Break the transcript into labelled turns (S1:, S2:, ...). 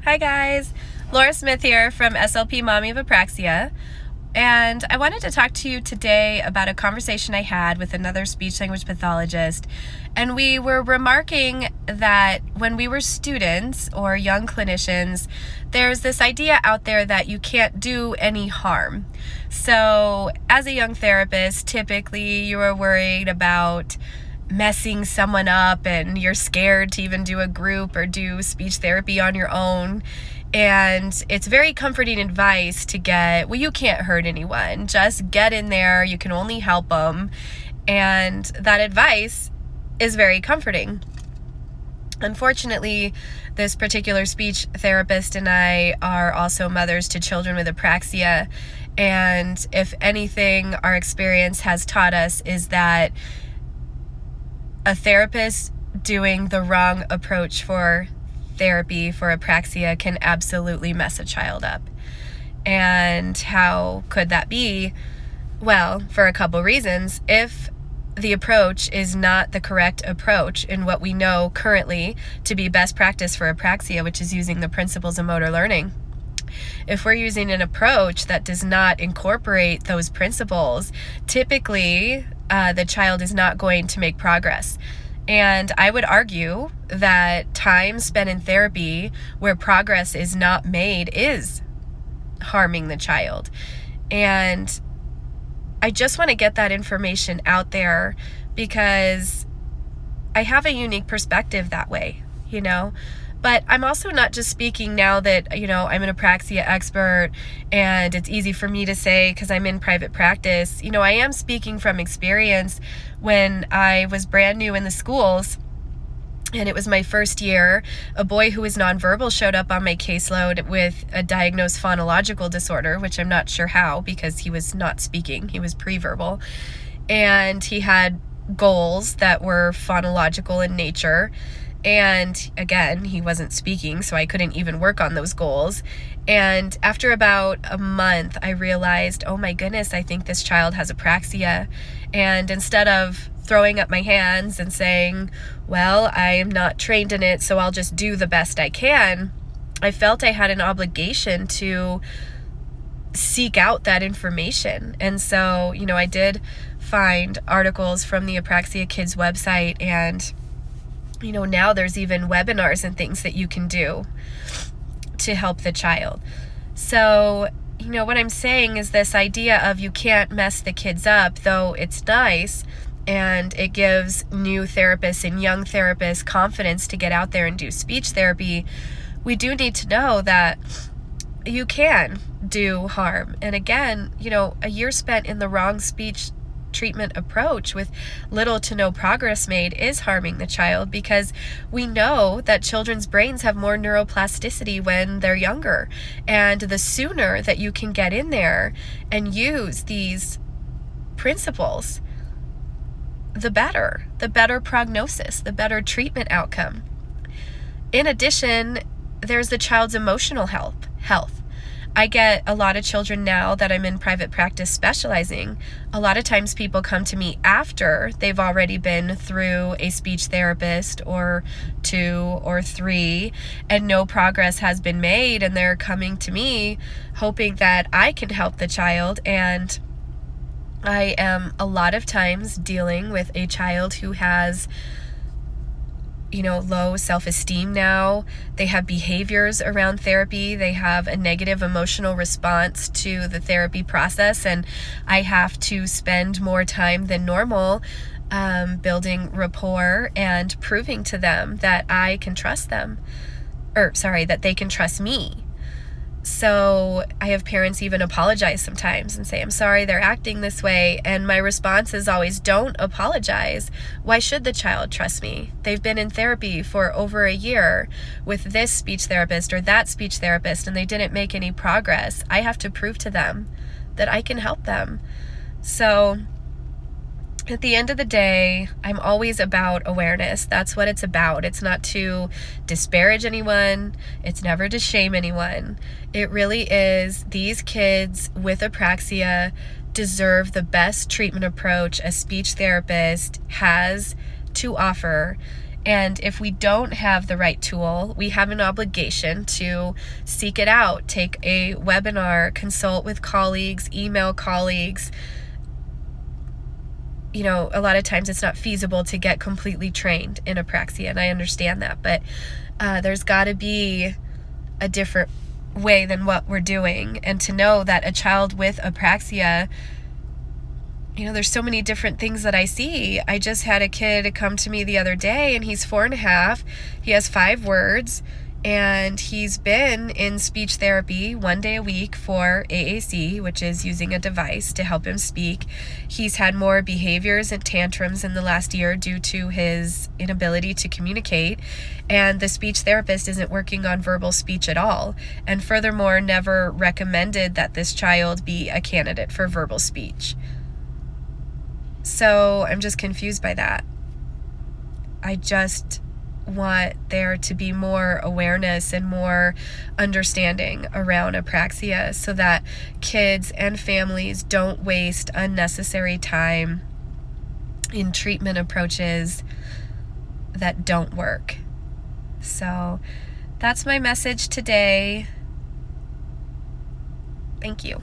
S1: Hi guys, Laura Smith here from SLP Mommy of Apraxia, and I wanted to talk to you today about a conversation I had with another speech language pathologist, and we were remarking that when we were students or young clinicians, there's this idea out there that you can't do any harm. So as a young therapist, typically you are worried about messing someone up and you're scared to even do a group or do speech therapy on your own. And it's very comforting advice to get, well, you can't hurt anyone. Just get in there. You can only help them. And that advice is very comforting. Unfortunately, this particular speech therapist and I are also mothers to children with apraxia. And if anything, our experience has taught us is that a therapist doing the wrong approach for therapy for apraxia can absolutely mess a child up. And how could that be? Well, for a couple reasons. If the approach is not the correct approach in what we know currently to be best practice for apraxia, which is using the principles of motor learning. If we're using an approach that does not incorporate those principles, typically the child is not going to make progress. And I would argue that time spent in therapy where progress is not made is harming the child. And I just want to get that information out there because I have a unique perspective that way, But I'm also not just speaking now that, I'm an apraxia expert and it's easy for me to say because I'm in private practice. I am speaking from experience. When I was brand new in the schools and it was my first year, a boy who was nonverbal showed up on my caseload with a diagnosed phonological disorder, which I'm not sure how because he was not speaking. He was pre-verbal. And he had goals that were phonological in nature. And again, he wasn't speaking, so I couldn't even work on those goals. And after about a month, I realized, oh my goodness, I think this child has apraxia. And instead of throwing up my hands and saying, well, I am not trained in it, so I'll just do the best I can, I felt I had an obligation to seek out that information. And so, I did find articles from the Apraxia Kids website, and now there's even webinars and things that you can do to help the child. So, what I'm saying is this idea of you can't mess the kids up, though it's nice and it gives new therapists and young therapists confidence to get out there and do speech therapy. We do need to know that you can do harm. And again, a year spent in the wrong speech treatment approach with little to no progress made is harming the child, because we know that children's brains have more neuroplasticity when they're younger, and the sooner that you can get in there and use these principles, the better prognosis, the better treatment outcome. In addition, there's the child's emotional health. I get a lot of children now that I'm in private practice specializing. A lot of times people come to me after they've already been through a speech therapist or 2 or 3 and no progress has been made, and they're coming to me hoping that I can help the child. And I am a lot of times dealing with a child who has low self-esteem now. They have behaviors around therapy. They have a negative emotional response to the therapy process, and I have to spend more time than normal building rapport and proving to them that I can trust them, that they can trust me. So I have parents even apologize sometimes and say, I'm sorry they're acting this way. And my response is always, don't apologize. Why should the child trust me? They've been in therapy for over a year with this speech therapist or that speech therapist, and they didn't make any progress. I have to prove to them that I can help them. So at the end of the day, I'm always about awareness. That's what it's about. It's not to disparage anyone. It's never to shame anyone. It really is, these kids with apraxia deserve the best treatment approach a speech therapist has to offer. And if we don't have the right tool, we have an obligation to seek it out, take a webinar, consult with colleagues, email colleagues. You know, a lot of times it's not feasible to get completely trained in apraxia, and I understand that, but there's got to be a different way than what we're doing. And to know that a child with apraxia, you know, there's so many different things that I see. I just had a kid come to me the other day, and he's 4.5. He has 5 words, and he's been in speech therapy 1 day a week for AAC, which is using a device to help him speak. He's had more behaviors and tantrums in the last year due to his inability to communicate, and the speech therapist isn't working on verbal speech at all, and furthermore never recommended that this child be a candidate for verbal speech. So I'm just confused by that. I just want there to be more awareness and more understanding around apraxia so that kids and families don't waste unnecessary time in treatment approaches that don't work. So that's my message today. Thank you.